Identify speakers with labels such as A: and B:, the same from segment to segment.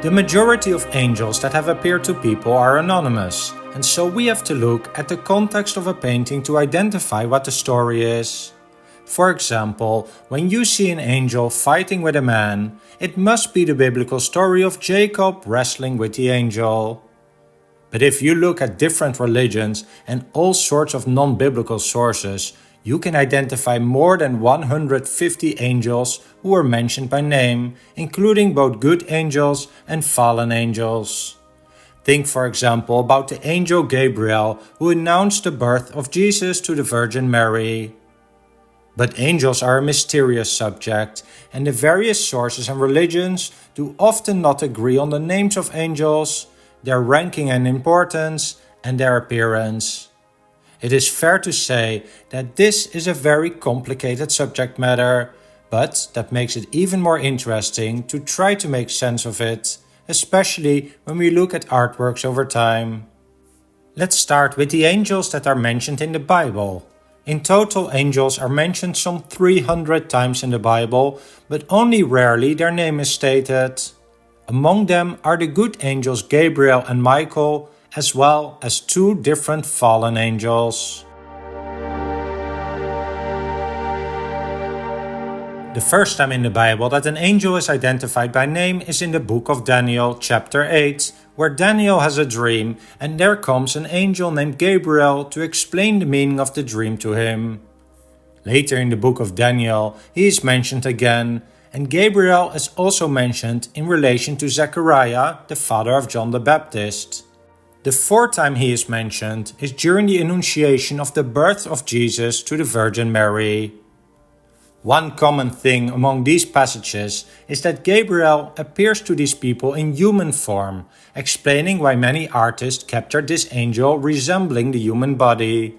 A: The majority of angels that have appeared to people are anonymous, and so we have to look at the context of a painting to identify what the story is. For example, when you see an angel fighting with a man, it must be the biblical story of Jacob wrestling with the angel. But if you look at different religions and all sorts of non-biblical sources, you can identify more than 150 angels who were mentioned by name, including both good angels and fallen angels. Think, for example, about the angel Gabriel, who announced the birth of Jesus to the Virgin Mary. But angels are a mysterious subject, and the various sources and religions do often not agree on the names of angels, their ranking and importance, and their appearance. It is fair to say that this is a very complicated subject matter, but that makes it even more interesting to try to make sense of it, especially when we look at artworks over time. Let's start with the angels that are mentioned in the Bible. In total, angels are mentioned some 300 times in the Bible, but only rarely their name is stated. Among them are the good angels Gabriel and Michael, as well as two different fallen angels. The first time in the Bible that an angel is identified by name is in the book of Daniel, chapter 8, where Daniel has a dream and there comes an angel named Gabriel to explain the meaning of the dream to him. Later in the book of Daniel, he is mentioned again, and Gabriel is also mentioned in relation to Zechariah, the father of John the Baptist. The fourth time he is mentioned is during the Annunciation of the birth of Jesus to the Virgin Mary. One common thing among these passages is that Gabriel appears to these people in human form, explaining why many artists captured this angel resembling the human body.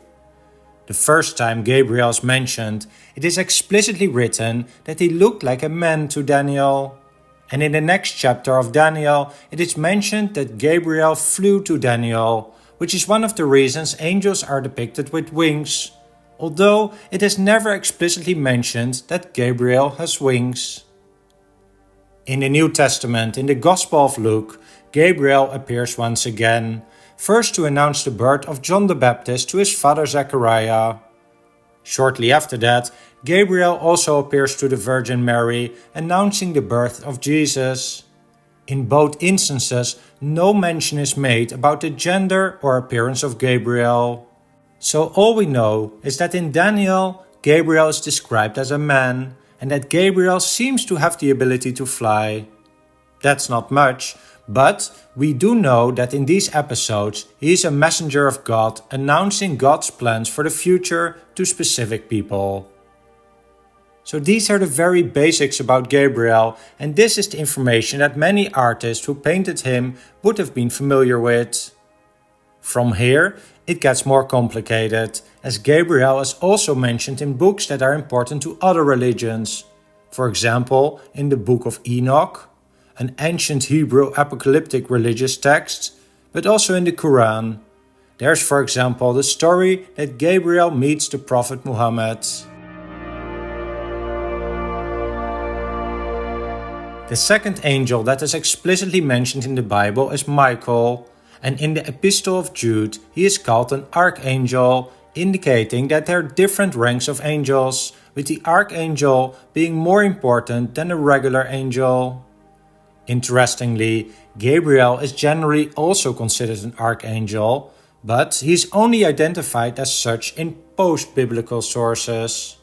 A: The first time Gabriel is mentioned, it is explicitly written that he looked like a man to Daniel. And in the next chapter of Daniel, it is mentioned that Gabriel flew to Daniel, which is one of the reasons angels are depicted with wings, although it is never explicitly mentioned that Gabriel has wings. In the New Testament, in the Gospel of Luke, Gabriel appears once again, first to announce the birth of John the Baptist to his father Zechariah. Shortly after that, Gabriel also appears to the Virgin Mary, announcing the birth of Jesus. In both instances, no mention is made about the gender or appearance of Gabriel. So all we know is that in Daniel, Gabriel is described as a man, and that Gabriel seems to have the ability to fly. That's not much, but we do know that in these episodes he is a messenger of God announcing God's plans for the future to specific people. So these are the very basics about Gabriel, and this is the information that many artists who painted him would have been familiar with. From here, it gets more complicated, as Gabriel is also mentioned in books that are important to other religions. For example, in the Book of Enoch, an ancient Hebrew apocalyptic religious text, but also in the Quran. There's, for example, the story that Gabriel meets the Prophet Muhammad. The second angel that is explicitly mentioned in the Bible is Michael, and in the Epistle of Jude he is called an archangel, indicating that there are different ranks of angels, with the archangel being more important than a regular angel. Interestingly, Gabriel is generally also considered an archangel, but he is only identified as such in post-biblical sources.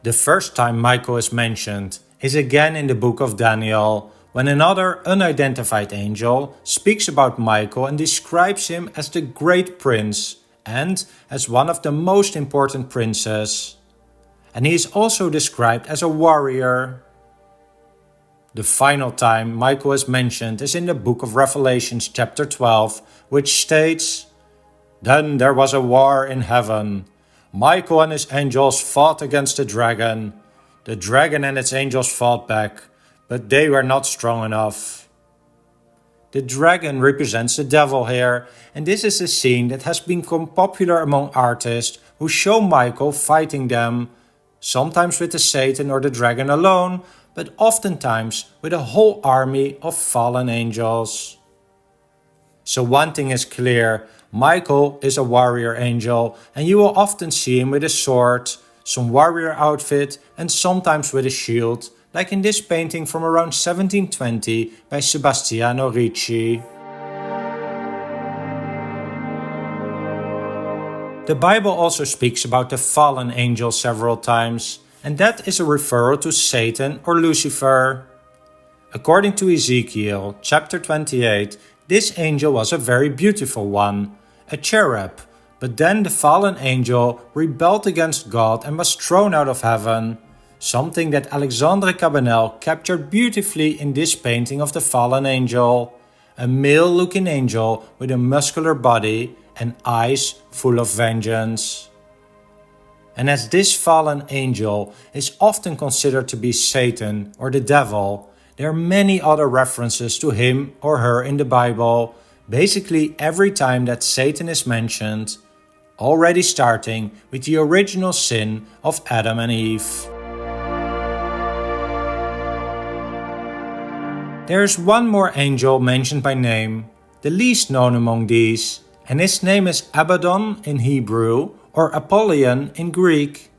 A: The first time Michael is mentioned is again in the book of Daniel, when another unidentified angel speaks about Michael and describes him as the great prince and as one of the most important princes. And he is also described as a warrior. The final time Michael is mentioned is in the book of Revelation chapter 12, which states, "Then there was a war in heaven. Michael and his angels fought against the dragon. The dragon and its angels fought back, but they were not strong enough." The dragon represents the devil here, and this is a scene that has become popular among artists who show Michael fighting them, sometimes with the Satan or the dragon alone, but oftentimes with a whole army of fallen angels. So one thing is clear, Michael is a warrior angel, and you will often see him with a sword, some warrior outfit, and sometimes with a shield, like in this painting from around 1720 by Sebastiano Ricci. The Bible also speaks about the fallen angel several times, and that is a referral to Satan or Lucifer. According to Ezekiel chapter 28, this angel was a very beautiful one, a cherub, but then the fallen angel rebelled against God and was thrown out of heaven, something that Alexandre Cabanel captured beautifully in this painting of the fallen angel, a male-looking angel with a muscular body and eyes full of vengeance. And as this fallen angel is often considered to be Satan or the devil, there are many other references to him or her in the Bible, basically every time that Satan is mentioned, already starting with the original sin of Adam and Eve. There is one more angel mentioned by name, the least known among these, and his name is Abaddon in Hebrew or Apollyon in Greek.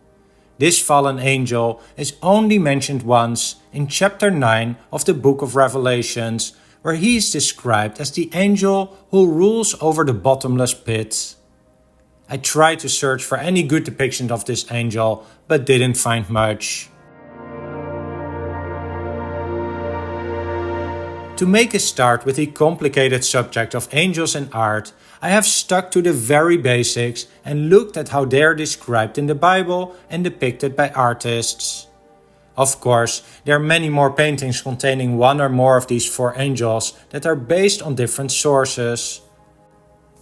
A: This fallen angel is only mentioned once in chapter 9 of the book of Revelations, where he is described as the angel who rules over the bottomless pit. I tried to search for any good depiction of this angel, but didn't find much. To make a start with the complicated subject of angels in art, I have stuck to the very basics and looked at how they are described in the Bible and depicted by artists. Of course, there are many more paintings containing one or more of these four angels that are based on different sources.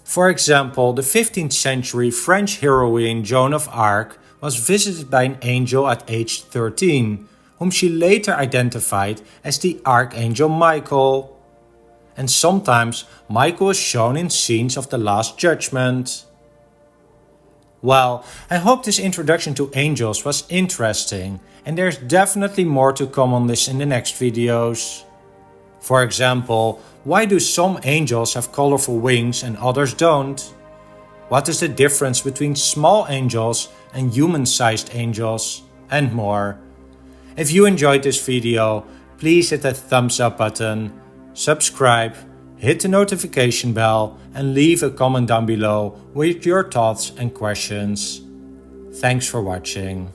A: For example, the 15th century French heroine Joan of Arc was visited by an angel at age 13, whom she later identified as the Archangel Michael. And sometimes Michael is shown in scenes of the Last Judgment. Well, I hope this introduction to angels was interesting, and there's definitely more to come on this in the next videos. For example, why do some angels have colorful wings and others don't? What is the difference between small angels and human-sized angels? And more. If you enjoyed this video, please hit that thumbs up button, subscribe, hit the notification bell, and leave a comment down below with your thoughts and questions. Thanks for watching.